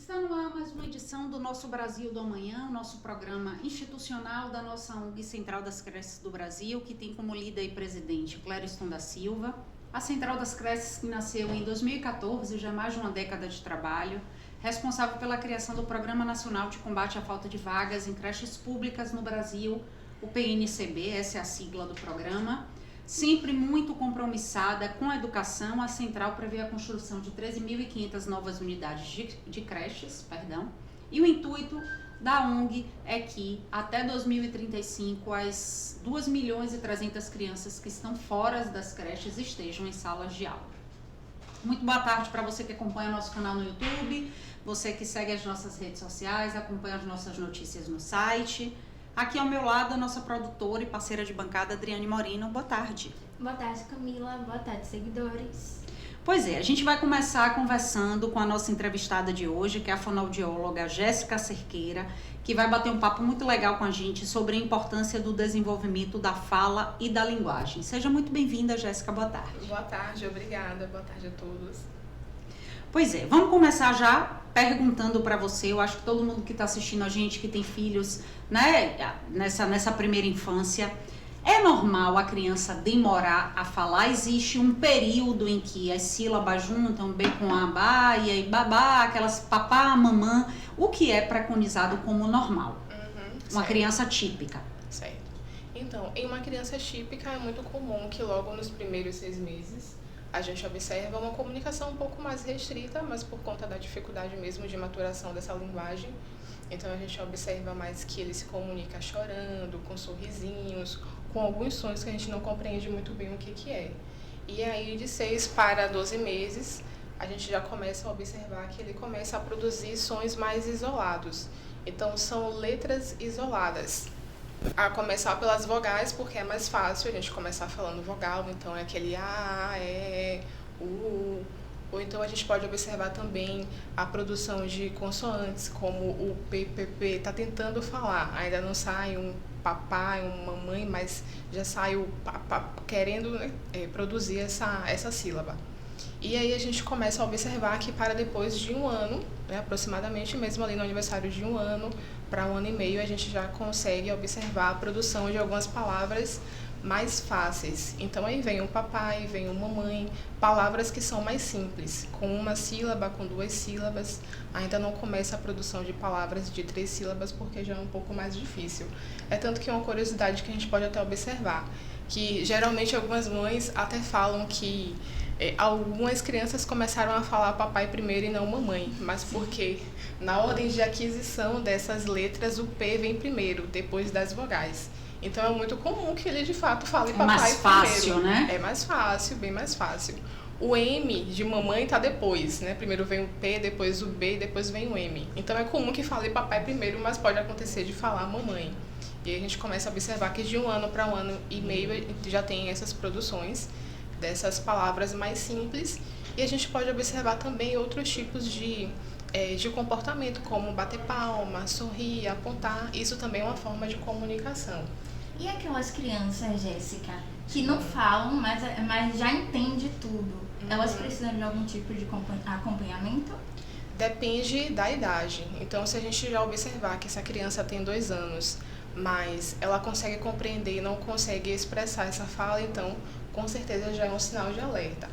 Está no ar mais uma edição do Nosso Brasil do Amanhã, nosso programa institucional da nossa ONG Central das Creches do Brasil, que tem como líder e presidente Clériston da Silva. A Central das Creches, que nasceu em 2014, já há mais de uma década de trabalho, responsável pela criação do Programa Nacional de Combate à Falta de Vagas em Creches Públicas no Brasil, o PNCB, essa é a sigla do programa. Sempre muito compromissada com a educação, a Central prevê a construção de 13.500 novas unidades de creches, e o intuito da ONG é que até 2035 as 2.300.000 crianças que estão fora das creches estejam em salas de aula. Muito boa tarde para você que acompanha nosso canal no YouTube, você que segue as nossas redes sociais, acompanha as nossas notícias no site. Aqui ao meu lado, a nossa produtora e parceira de bancada, Adriane Morino. Boa tarde. Boa tarde, Camila. Boa tarde, seguidores. Pois é, a gente vai começar conversando com a nossa entrevistada de hoje, que é a fonoaudióloga Jéssica Cerqueira, que vai bater um papo muito legal com a gente sobre a importância do desenvolvimento da fala e da linguagem. Seja muito bem-vinda, Jéssica. Boa tarde. Boa tarde, obrigada. Boa tarde a todos. Pois é, vamos começar já perguntando para você. Eu acho que todo mundo que está assistindo a gente, que tem filhos, né, nessa primeira infância, é normal a criança demorar a falar? Existe um período em que as sílabas juntam, B com A, ba, e aí babá, aquelas papá, mamã, o que é preconizado como normal? Uma criança típica. Certo. Então, em uma criança típica é muito comum que logo nos primeiros 6 meses a gente observa uma comunicação um pouco mais restrita, mas por conta da dificuldade mesmo de maturação dessa linguagem. Então a gente observa mais que ele se comunica chorando, com sorrisinhos, com alguns sons que a gente não compreende muito bem o que é. E aí de 6 para 12 meses a gente já começa a observar que ele começa a produzir sons mais isolados. Então são letras isoladas. A começar pelas vogais, porque é mais fácil a gente começar falando vogal, então é aquele A, E, U. Ou então a gente pode observar também a produção de consoantes, como o P, P, P, está tentando falar, ainda não sai um papai, uma mamãe, mas já sai o papá querendo produzir essa sílaba. E aí a gente começa a observar que para depois de 1 ano, né, aproximadamente, mesmo ali no aniversário de 1 ano para 1 ano e meio, a gente já consegue observar a produção de algumas palavras mais fáceis. Então aí vem o papai, vem o mamãe, palavras que são mais simples, com 1 sílaba, com 2 sílabas. Ainda não começa a produção de palavras de 3 sílabas porque já é um pouco mais difícil. É tanto que uma curiosidade que a gente pode até observar, que geralmente algumas mães até falam que algumas crianças começaram a falar papai primeiro e não mamãe, mas porque na ordem de aquisição dessas letras o P vem primeiro, depois das vogais. Então é muito comum que ele de fato fale papai mais fácil, primeiro. Né? É mais fácil, bem mais fácil. O M de mamãe está depois, né? Primeiro vem o P, depois o B, depois vem o M. Então é comum que fale papai primeiro, mas pode acontecer de falar mamãe. E aí a gente começa a observar que de 1 ano para 1 ano e meio já tem essas produções dessas palavras mais simples, e a gente pode observar também outros tipos de comportamento, como bater palma, sorrir, apontar. Isso também é uma forma de comunicação. E aquelas crianças, Jéssica, que não falam, mas já entendem tudo, elas precisam de algum tipo de acompanhamento? Depende da idade. Então, se a gente já observar que essa criança tem 2 anos, mas ela consegue compreender e não consegue expressar essa fala, então com certeza já é um sinal de alerta.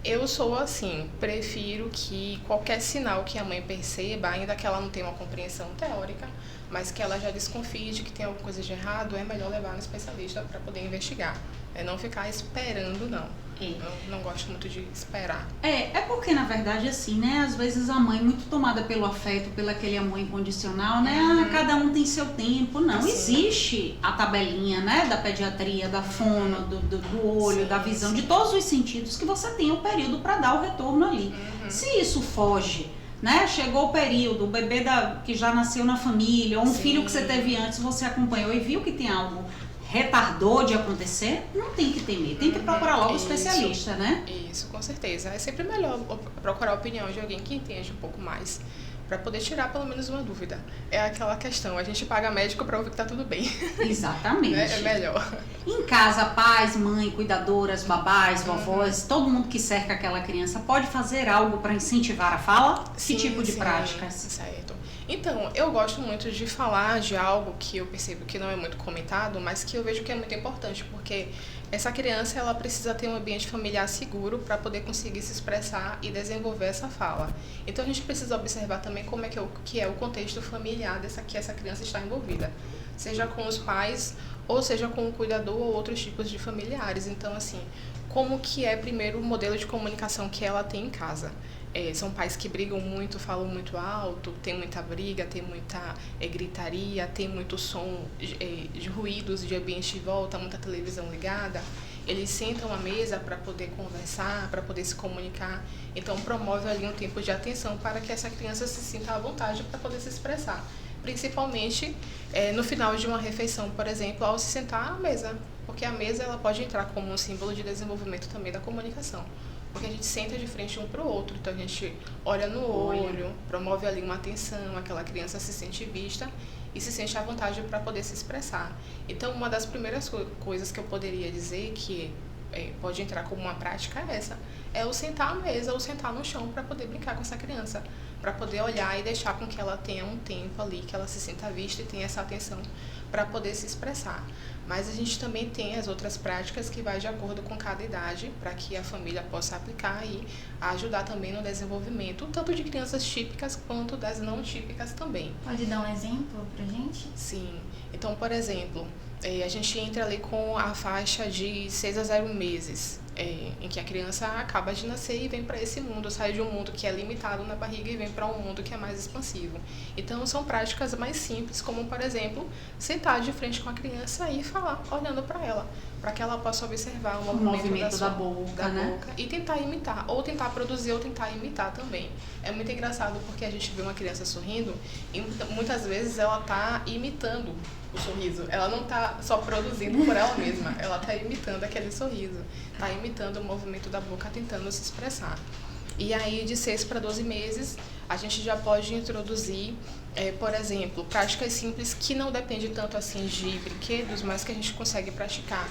Eu sou assim, prefiro que qualquer sinal que a mãe perceba, ainda que ela não tenha uma compreensão teórica, mas que ela já desconfie de que tem alguma coisa de errado, é melhor levar no especialista para poder investigar. É não ficar esperando, não. Eu não gosto muito de esperar. É porque, na verdade, assim, né? Às vezes a mãe, muito tomada pelo afeto, pelo aquele amor incondicional, né? Cada um tem seu tempo. Não existe a tabelinha, né? Da pediatria, da fono, do olho, da visão, de todos os sentidos que você tem o período para dar o retorno ali. Se isso foge, né? Chegou o período, o bebê que já nasceu na família, ou um filho que você teve antes, você acompanhou e viu que tem algo retardou de acontecer, não tem que temer, tem que procurar logo o especialista, né? Isso, com certeza. É sempre melhor procurar a opinião de alguém que entende um pouco mais. para poder tirar pelo menos uma dúvida. É aquela questão, a gente paga médico para ouvir que tá tudo bem. Exatamente. Né? É melhor. Em casa, pais, mãe, cuidadoras, babás, vovós, todo mundo que cerca aquela criança pode fazer algo para incentivar a fala? Sim, que tipo de sim, práticas? Certo. Então, eu gosto muito de falar de algo que eu percebo que não é muito comentado, mas que eu vejo que é muito importante, porque essa criança ela precisa ter um ambiente familiar seguro para poder conseguir se expressar e desenvolver essa fala. Então, a gente precisa observar também como é que é o contexto familiar que essa criança está envolvida, seja com os pais ou seja com o cuidador ou outros tipos de familiares. Então, assim, como que é primeiro o modelo de comunicação que ela tem em casa? São pais que brigam muito, falam muito alto, tem muita briga, tem muita gritaria, tem muito som de ruídos de ambiente de volta, muita televisão ligada. Eles sentam à mesa para poder conversar, para poder se comunicar. Então, promove ali um tempo de atenção para que essa criança se sinta à vontade para poder se expressar. Principalmente no final de uma refeição, por exemplo, ao se sentar à mesa. Porque a mesa ela pode entrar como um símbolo de desenvolvimento também da comunicação. Porque a gente senta de frente um para o outro, então a gente olha no olho, promove ali uma atenção, aquela criança se sente vista e se sente à vontade para poder se expressar. Então, uma das primeiras coisas que eu poderia dizer que pode entrar como uma prática é essa, é o sentar à mesa ou sentar no chão para poder brincar com essa criança, para poder olhar e deixar com que ela tenha um tempo ali, que ela se sinta vista e tenha essa atenção para poder se expressar. Mas a gente também tem as outras práticas que vai de acordo com cada idade, para que a família possa aplicar e ajudar também no desenvolvimento, tanto de crianças típicas quanto das não típicas também. Pode dar um exemplo pra gente? Sim. Então, por exemplo, a gente entra ali com a faixa de 6 a 0 meses, em que a criança acaba de nascer e vem para esse mundo, sai de um mundo que é limitado na barriga e vem para um mundo que é mais expansivo. Então, são práticas mais simples, como, por exemplo, sentar de frente com a criança e falar, olhando para ela, para que ela possa observar o movimento da boca, né? e tentar imitar, ou tentar produzir, ou tentar imitar também. É muito engraçado porque a gente vê uma criança sorrindo e muitas vezes ela está imitando o sorriso. Ela não está só produzindo por ela mesma, ela está imitando aquele sorriso, está imitando o movimento da boca, tentando se expressar. E aí, de 6 para 12 meses, a gente já pode introduzir, por exemplo, práticas simples que não dependem tanto assim de brinquedos, mas que a gente consegue praticar.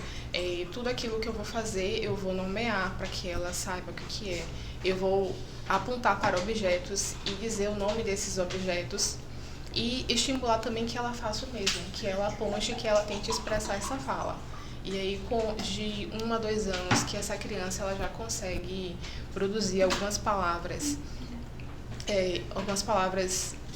Tudo aquilo que eu vou fazer, eu vou nomear para que ela saiba o que é. Eu vou apontar para objetos e dizer o nome desses objetos e estimular também que ela faça o mesmo, que ela aponte, que ela tente expressar essa fala. E aí, de 1 a 2 anos, que essa criança ela já consegue produzir algumas palavras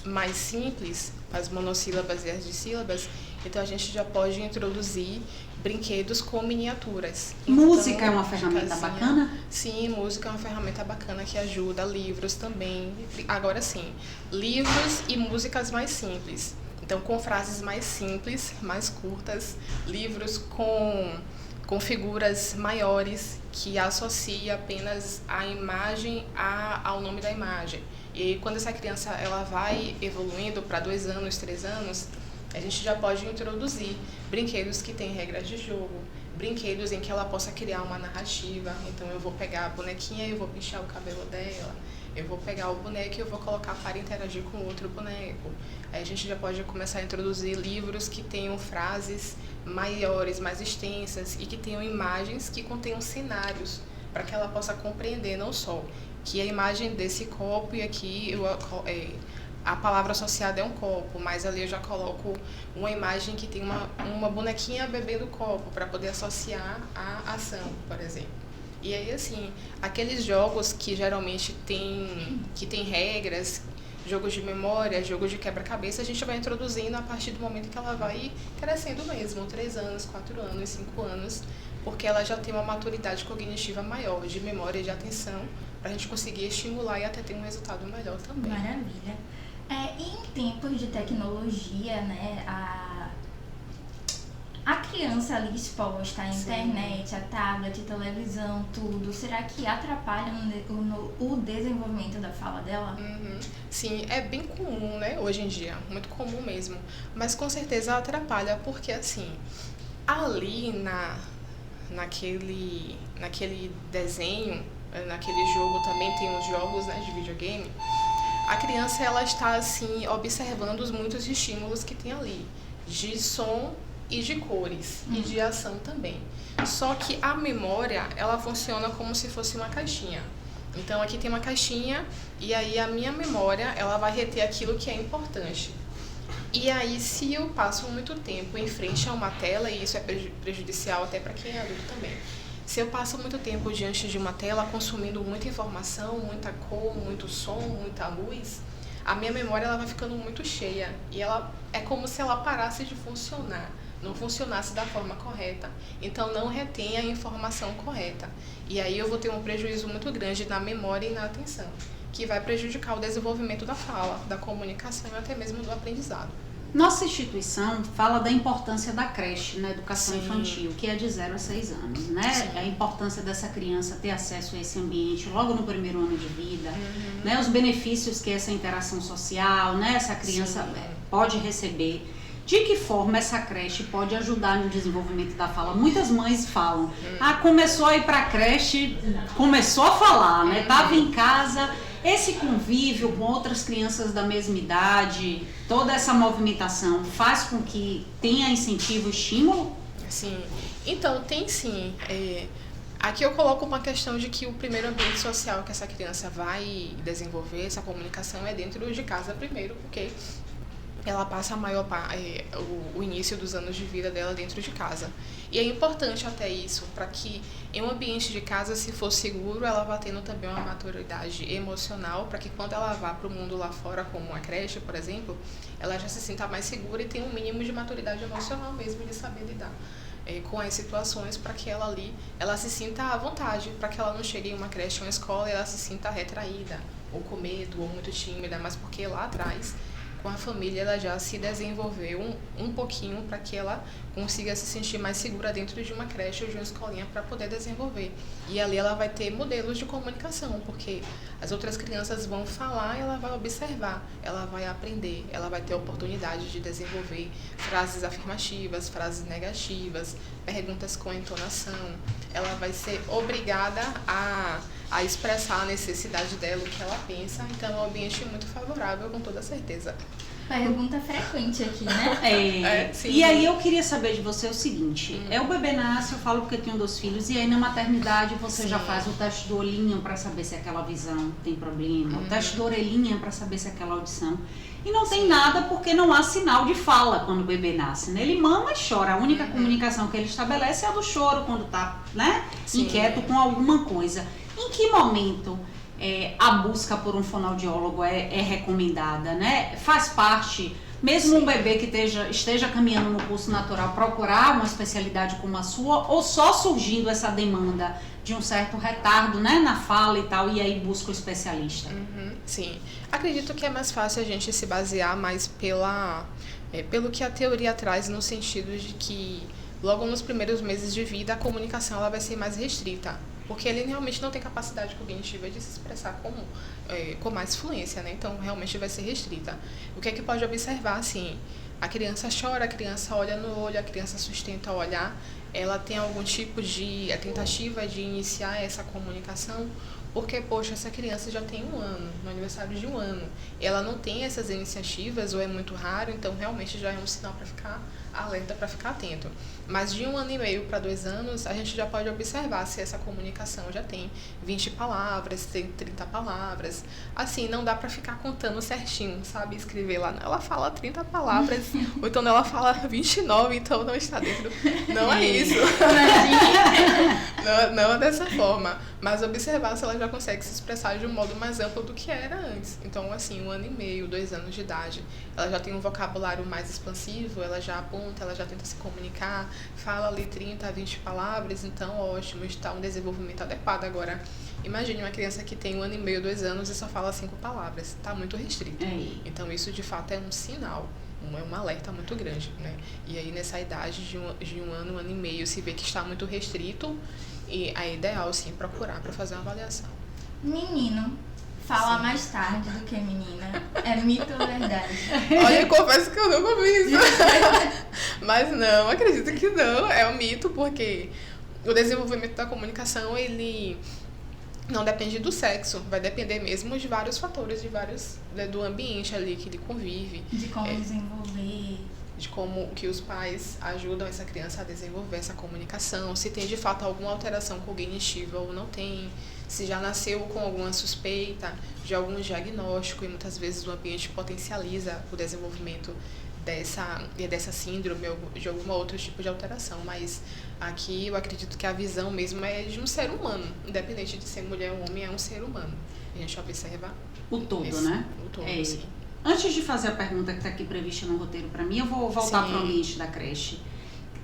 mais simples, as monossílabas e as dissílabas, então a gente já pode introduzir brinquedos com miniaturas. Música então, é uma ferramenta bacana? Sim, música é uma ferramenta bacana que ajuda, livros também. Agora sim, livros e músicas mais simples. Então, com frases mais simples, mais curtas, livros com figuras maiores que associa apenas a imagem ao nome da imagem. E aí, quando essa criança ela vai evoluindo para 2 anos, 3 anos, a gente já pode introduzir brinquedos que têm regras de jogo, brinquedos em que ela possa criar uma narrativa. Então, eu vou pegar a bonequinha e eu vou pinchar o cabelo dela. Eu vou pegar o boneco e eu vou colocar para interagir com outro boneco. Aí a gente já pode começar a introduzir livros que tenham frases maiores, mais extensas e que tenham imagens que contenham cenários para que ela possa compreender não só que a imagem desse copo e aqui a palavra associada é um copo, mas ali eu já coloco uma imagem que tem uma bonequinha bebendo copo para poder associar a ação, por exemplo. E aí, assim, aqueles jogos que geralmente tem regras, jogos de memória, jogos de quebra-cabeça, a gente vai introduzindo a partir do momento que ela vai crescendo mesmo, 3 anos, 4 anos, 5 anos, porque ela já tem uma maturidade cognitiva maior, de memória e de atenção, para a gente conseguir estimular e até ter um resultado melhor também. Maravilha. E em tempos de tecnologia, né, a criança ali exposta à internet, a tablet, televisão, tudo, será que atrapalha o desenvolvimento da fala dela? Sim, é bem comum, né, hoje em dia, muito comum mesmo, mas com certeza atrapalha, porque assim, ali naquele desenho, naquele jogo também tem os jogos, né, de videogame, a criança ela está assim observando os muitos estímulos que tem ali, de som e de cores e de ação também. Só que a memória, ela funciona como se fosse uma caixinha. Então aqui tem uma caixinha e aí a minha memória, ela vai reter aquilo que é importante. E aí, se eu passo muito tempo em frente a uma tela, e isso é prejudicial até para quem é adulto também, se eu passo muito tempo diante de uma tela, consumindo muita informação, muita cor, muito som, muita luz, a minha memória ela vai ficando muito cheia. E ela é como se ela parasse de funcionar, não funcionasse da forma correta, então não retém a informação correta. E aí eu vou ter um prejuízo muito grande na memória e na atenção, que vai prejudicar o desenvolvimento da fala, da comunicação e até mesmo do aprendizado. Nossa instituição fala da importância da creche na educação Sim. infantil, que é de 0 a 6 anos, né? Sim. A importância dessa criança ter acesso a esse ambiente logo no primeiro ano de vida, né? Os benefícios que essa interação social, né? Essa criança pode receber. De que forma essa creche pode ajudar no desenvolvimento da fala? Muitas mães falam, começou a ir para a creche, começou a falar, né? Tava em casa. Esse convívio com outras crianças da mesma idade, toda essa movimentação faz com que tenha incentivo e estímulo? Sim, então tem sim. Aqui eu coloco uma questão de que o primeiro ambiente social que essa criança vai desenvolver, essa comunicação é dentro de casa primeiro, porque ela passa a maior parte, o início dos anos de vida dela dentro de casa. E é importante até isso, para que em um ambiente de casa, se for seguro, ela vá tendo também uma maturidade emocional, para que quando ela vá para o mundo lá fora, como uma creche, por exemplo, ela já se sinta mais segura e tenha um mínimo de maturidade emocional mesmo, de saber lidar com as situações, para que ela ali, ela se sinta à vontade, para que ela não chegue em uma creche ou uma escola e ela se sinta retraída, ou com medo, ou muito tímida, mas porque lá atrás, com a família, ela já se desenvolveu um pouquinho para que ela consiga se sentir mais segura dentro de uma creche ou de uma escolinha para poder desenvolver. E ali ela vai ter modelos de comunicação, porque as outras crianças vão falar e ela vai observar, ela vai aprender, ela vai ter a oportunidade de desenvolver frases afirmativas, frases negativas, perguntas com entonação. Ela vai ser obrigada a expressar a necessidade dela, o que ela pensa. Então é um ambiente muito favorável, com toda certeza. Pergunta frequente aqui, né? Sim. E aí eu queria saber de você o seguinte, o bebê nasce, eu falo porque eu tenho 2 filhos, e aí na maternidade você já faz o teste do olhinho para saber se aquela visão tem problema, o teste da orelhinha para saber se aquela audição. E não tem nada porque não há sinal de fala quando o bebê nasce, né? Ele mama e chora, a única comunicação que ele estabelece é a do choro quando está, né, inquieto com alguma coisa. Em que momento a busca por um fonoaudiólogo é recomendada, né? Faz parte, mesmo um bebê que esteja caminhando no curso natural, procurar uma especialidade como a sua, ou só surgindo essa demanda de um certo retardo, né, na fala e tal, e aí busca o especialista? Sim, acredito que é mais fácil a gente se basear mais pelo que a teoria traz, no sentido de que logo nos primeiros meses de vida a comunicação ela vai ser mais restrita, porque ele realmente não tem capacidade cognitiva de se expressar com mais fluência, né? Então realmente vai ser restrita. O que é que pode observar, assim, a criança chora, a criança olha no olho, a criança sustenta o olhar, ela tem algum tipo de tentativa de iniciar essa comunicação, porque, poxa, essa criança já tem 1 ano, no aniversário de 1 ano, ela não tem essas iniciativas ou é muito raro, então realmente já é um sinal para ficar alerta, para ficar atento. Mas de 1 ano e meio para 2 anos, a gente já pode observar se essa comunicação já tem 20 palavras, tem 30 palavras. Assim, não dá para ficar contando certinho, sabe? Escrever lá, ela fala 30 palavras, ou então ela fala 29, então não está dentro. Não é isso. Não é dessa forma. Mas observar se ela já consegue se expressar de um modo mais amplo do que era antes. Então, assim, 1 ano e meio, 2 anos de idade, ela já tem um vocabulário mais expansivo, ela já aponta, ela já tenta se comunicar, fala ali 30 a 20 palavras, então ótimo, está um desenvolvimento adequado. Agora, imagine uma criança que tem 1 ano e meio, 2 anos e só fala 5 palavras, está muito restrito. Então isso de fato é um sinal, é um alerta muito grande, né? E aí nessa idade de um ano, 1 ano e meio, se vê que está muito restrito, e é ideal sim procurar para fazer uma avaliação. Menino fala mais tarde do que menina. É mito ou verdade? Olha, eu confesso que eu nunca vi isso. Mas não, acredito que não. É um mito, porque o desenvolvimento da comunicação, ele não depende do sexo, vai depender mesmo de vários fatores, do ambiente ali que ele convive. De como desenvolver. De como que os pais ajudam essa criança a desenvolver essa comunicação, se tem de fato alguma alteração cognitiva ou não tem, se já nasceu com alguma suspeita de algum diagnóstico, e muitas vezes o ambiente potencializa o desenvolvimento dessa síndrome ou de algum outro tipo de alteração. Mas aqui eu acredito que a visão mesmo é de um ser humano, independente de ser mulher ou homem, é um ser humano. A gente observa o todo, né? O todo, sim. Antes de fazer a pergunta que está aqui prevista no roteiro para mim, eu vou voltar para o ambiente da creche,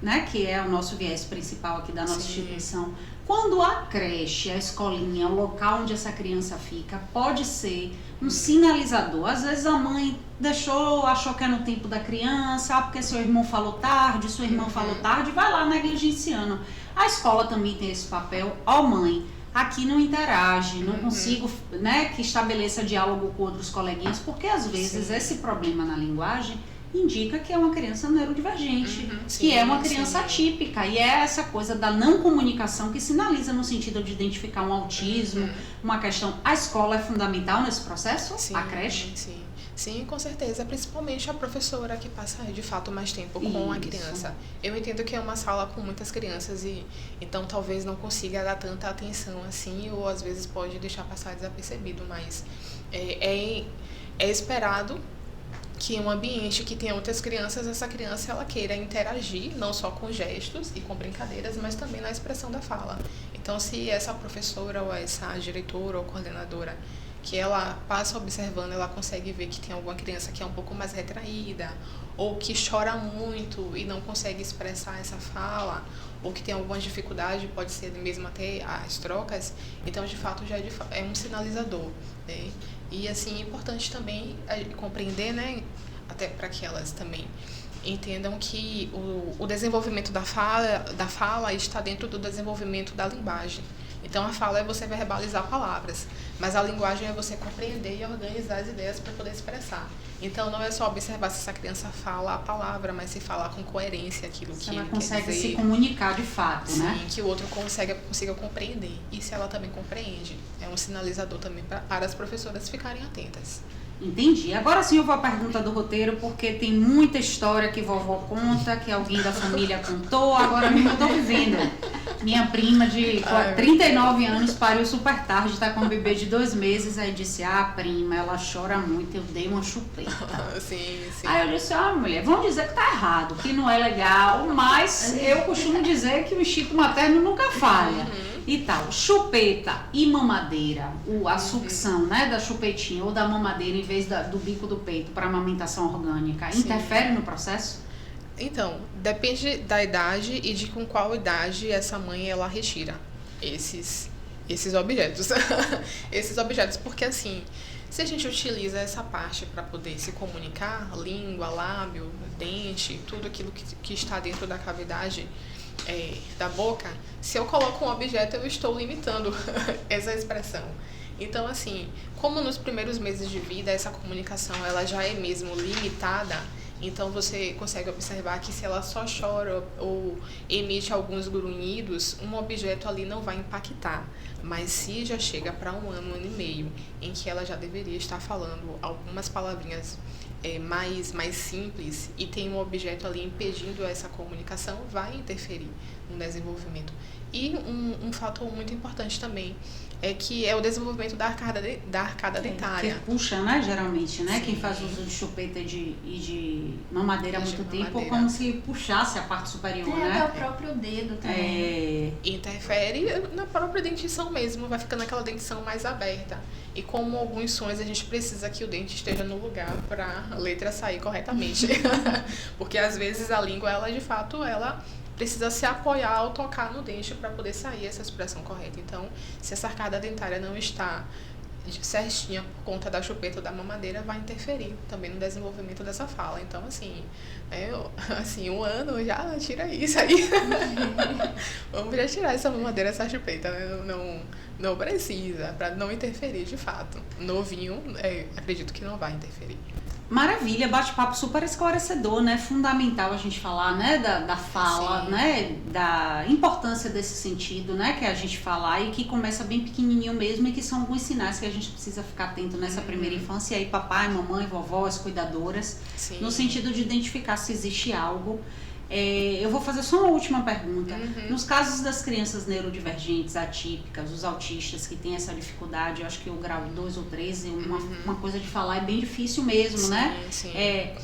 né, que é o nosso viés principal aqui da nossa instituição. Quando a creche, a escolinha, o local onde essa criança fica, pode ser um sinalizador. Às vezes a mãe achou que é no tempo da criança, porque seu irmão falou tarde, sua irmã falou tarde, vai lá negligenciando. A escola também tem esse papel. Mãe, aqui não interage, não consigo, né, que estabeleça diálogo com outros coleguinhas, porque às vezes esse problema na linguagem indica que é uma criança neurodivergente, que é uma criança atípica, e é essa coisa da não comunicação que sinaliza no sentido de identificar um autismo, uma questão. A escola é fundamental nesse processo? A creche? Sim, com certeza, principalmente a professora que passa de fato mais tempo com a criança. Eu entendo que é uma sala com muitas crianças e então talvez não consiga dar tanta atenção assim, ou às vezes pode deixar passar desapercebido, mas é esperado que em um ambiente que tem outras crianças, essa criança ela queira interagir, não só com gestos e com brincadeiras, mas também na expressão da fala. Então, se essa professora ou essa diretora ou coordenadora que ela passa observando, ela consegue ver que tem alguma criança que é um pouco mais retraída, ou que chora muito e não consegue expressar essa fala, ou que tem alguma dificuldade, pode ser mesmo até as trocas, então de fato já é um sinalizador, né? E assim, é importante também compreender, né, até para que elas também entendam que o desenvolvimento da fala está dentro do desenvolvimento da linguagem. Então, a fala é você verbalizar palavras, mas a linguagem é você compreender e organizar as ideias para poder expressar. Então, não é só observar se essa criança fala a palavra, mas se falar com coerência aquilo que ele quer dizer. Ela consegue se comunicar de fato, né? Sim, que o outro consiga compreender. E se ela também compreende, é um sinalizador também para as professoras ficarem atentas. Entendi. Agora sim eu vou à pergunta do roteiro, porque tem muita história que vovó conta, que alguém da família contou, agora mesmo eu tô vivendo. Minha prima de 39 anos pariu super tarde, está com um bebê de 2 meses, aí disse, prima, ela chora muito, eu dei uma chupeta. Sim. Aí eu disse, mulher, vão dizer que tá errado, que não é legal, mas eu costumo dizer que o instinto materno nunca falha. E tal, chupeta e mamadeira, a sucção, né, da chupetinha ou da mamadeira em vez do bico do peito para amamentação orgânica, interfere no processo? Então, depende da idade e de com qual idade essa mãe ela retira esses objetos. Esses objetos, porque assim, se a gente utiliza essa parte para poder se comunicar, língua, lábio, dente, tudo aquilo que está dentro da cavidade da boca, se eu coloco um objeto, eu estou limitando essa expressão. Então, assim, como nos primeiros meses de vida essa comunicação ela já é mesmo limitada, então você consegue observar que se ela só chora ou emite alguns grunhidos, um objeto ali não vai impactar. Mas se já chega para 1 ano, 1 ano e meio, em que ela já deveria estar falando algumas palavrinhas mais simples e tem um objeto ali impedindo essa comunicação, vai interferir no desenvolvimento. E um fator muito importante também que é o desenvolvimento da arcada dentária. Que puxa, né, geralmente, né? Sim. Quem faz uso de chupeta e de mamadeira há muito tempo, como se puxasse a parte superior, né? Até o próprio dedo também. Interfere na própria dentição mesmo, vai ficando aquela dentição mais aberta. E como alguns sons, a gente precisa que o dente esteja no lugar para a letra sair corretamente. Porque às vezes a língua, ela de fato, ela precisa se apoiar ao tocar no dente para poder sair essa expressão correta. Então, se essa arcada dentária não está certinha por conta da chupeta ou da mamadeira, vai interferir também no desenvolvimento dessa fala. Então, assim, 1 ano já tira isso aí. Vamos já tirar essa mamadeira, essa chupeta, né? Não precisa, para não interferir de fato. Novinho, acredito que não vai interferir. Maravilha, bate-papo super esclarecedor, né? Fundamental a gente falar, né, da fala, Sim. né, da importância desse sentido, né, que a gente falar e que começa bem pequenininho mesmo e que são alguns sinais que a gente precisa ficar atento nessa primeira infância. E aí papai, mamãe, vovó, as cuidadoras, Sim. no sentido de identificar se existe algo. Eu vou fazer só uma última pergunta. Nos casos das crianças neurodivergentes, atípicas, os autistas que têm essa dificuldade, eu acho que o grau 2 ou 3 é uma coisa de falar, é bem difícil mesmo, Sim, né? sim.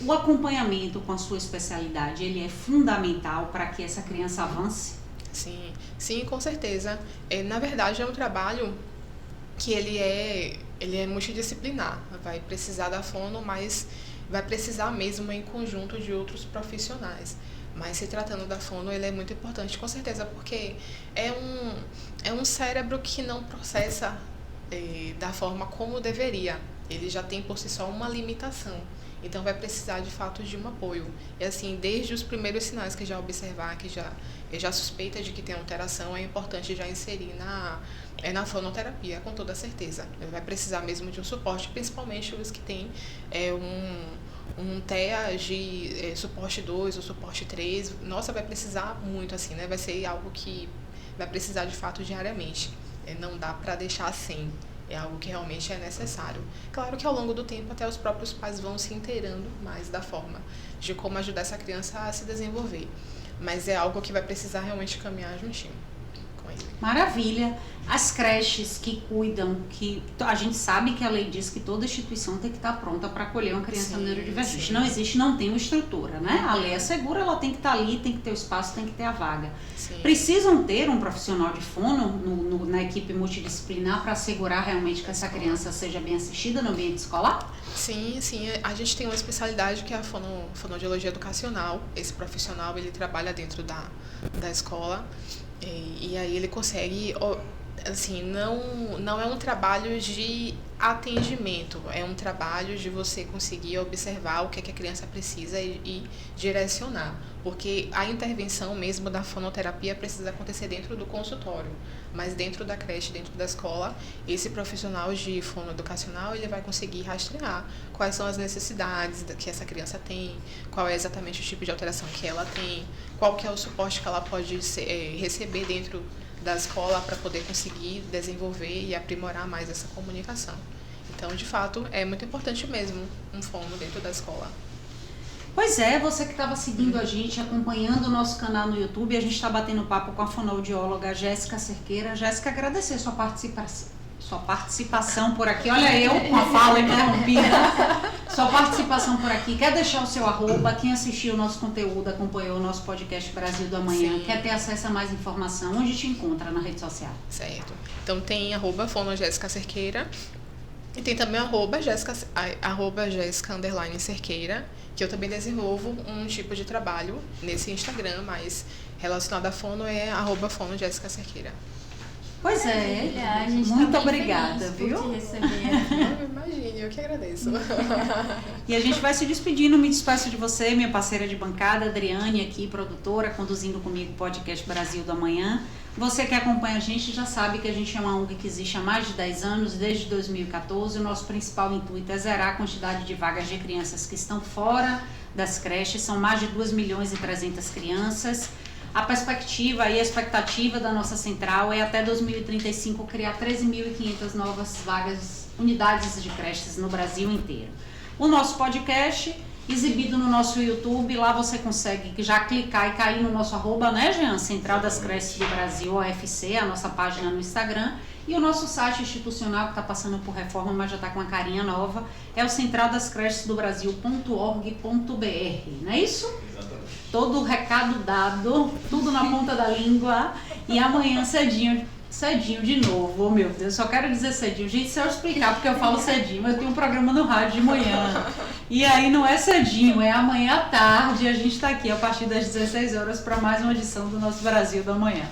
O acompanhamento com a sua especialidade, ele é fundamental para que essa criança avance? Sim, com certeza. Na verdade, é um trabalho que ele é multidisciplinar. Vai precisar da fono, mas vai precisar mesmo em conjunto de outros profissionais. Mas se tratando da fono, ele é muito importante, com certeza, porque é um cérebro que não processa da forma como deveria. Ele já tem por si só uma limitação. Então vai precisar de fato de um apoio. E assim, desde os primeiros sinais que já observar, que já suspeita de que tem alteração, é importante já inserir na fonoterapia, com toda certeza. Ele vai precisar mesmo de um suporte, principalmente os que têm um TEA de suporte 2 ou suporte 3, nossa, vai precisar muito, assim, né? Vai ser algo que vai precisar de fato diariamente. Não dá para deixar sem. É algo que realmente é necessário. Claro que ao longo do tempo até os próprios pais vão se inteirando mais da forma de como ajudar essa criança a se desenvolver. Mas é algo que vai precisar realmente caminhar juntinho com ele. Maravilha. As creches que cuidam, que a gente sabe que a lei diz que toda instituição tem que estar pronta para acolher uma criança neurodivergente. Sim. Não existe, não tem uma estrutura, né? A lei é segura, ela tem que estar ali, tem que ter o espaço, tem que ter a vaga. Sim. Precisam ter um profissional de fono na equipe multidisciplinar para assegurar realmente que essa criança seja bem assistida no ambiente escolar? Sim. A gente tem uma especialidade que é a fonoaudiologia educacional. Esse profissional, ele trabalha dentro da escola e aí ele consegue... Assim, não é um trabalho de atendimento, é um trabalho de você conseguir observar o que a criança precisa e direcionar, porque a intervenção mesmo da fonoterapia precisa acontecer dentro do consultório, mas dentro da creche, dentro da escola, esse profissional de fonoeducacional, ele vai conseguir rastrear quais são as necessidades que essa criança tem, qual é exatamente o tipo de alteração que ela tem, qual que é o suporte que ela pode receber dentro da escola para poder conseguir desenvolver e aprimorar mais essa comunicação. Então, de fato, é muito importante mesmo um fono dentro da escola. Pois é, você que estava seguindo a gente, acompanhando o nosso canal no YouTube, a gente está batendo papo com a fonoaudióloga Jéssica Cerqueira. Jéssica, agradecer sua participação por aqui. Olha eu com a fala interrompida. Sua participação por aqui. Quer deixar o seu arroba? Quem assistiu o nosso conteúdo, acompanhou o nosso podcast Brasil do Amanhã, Sim. quer ter acesso a mais informação, onde te encontra na rede social? Certo. Então tem @fono Jéssica Cerqueira e tem também @Jéssica _Cerqueira, que eu também desenvolvo um tipo de trabalho nesse Instagram, mas relacionado à fono é @fono Jéssica Cerqueira. Pois é, A gente muito tá bem obrigada, feliz por viu? te receber. Imagine, eu que agradeço. E a gente vai se despedindo, me despeço de você, minha parceira de bancada, Adriane, aqui, produtora, conduzindo comigo o podcast Brasil do Amanhã. Você que acompanha a gente já sabe que a gente é uma ONG que existe há mais de 10 anos, desde 2014. O nosso principal intuito é zerar a quantidade de vagas de crianças que estão fora das creches. São mais de 2.300.000 crianças. A perspectiva e a expectativa da nossa central é até 2035 criar 13.500 novas vagas, unidades de creches no Brasil inteiro. O nosso podcast, exibido no nosso YouTube, lá você consegue já clicar e cair no nosso arroba, né, Jean? Central das Creches do Brasil, OFC, a nossa página no Instagram. E o nosso site institucional, que está passando por reforma, mas já está com uma carinha nova, é o centraldascrecesdobrasil.org.br, não é isso? Exatamente. Todo o recado dado, tudo na ponta da língua. E amanhã cedinho de novo. Oh, meu Deus, só quero dizer cedinho. Gente, se eu explicar porque eu falo cedinho, eu tenho um programa no rádio de manhã. E aí não é cedinho, é amanhã à tarde. E a gente está aqui a partir das 16 horas para mais uma edição do nosso Brasil da Manhã.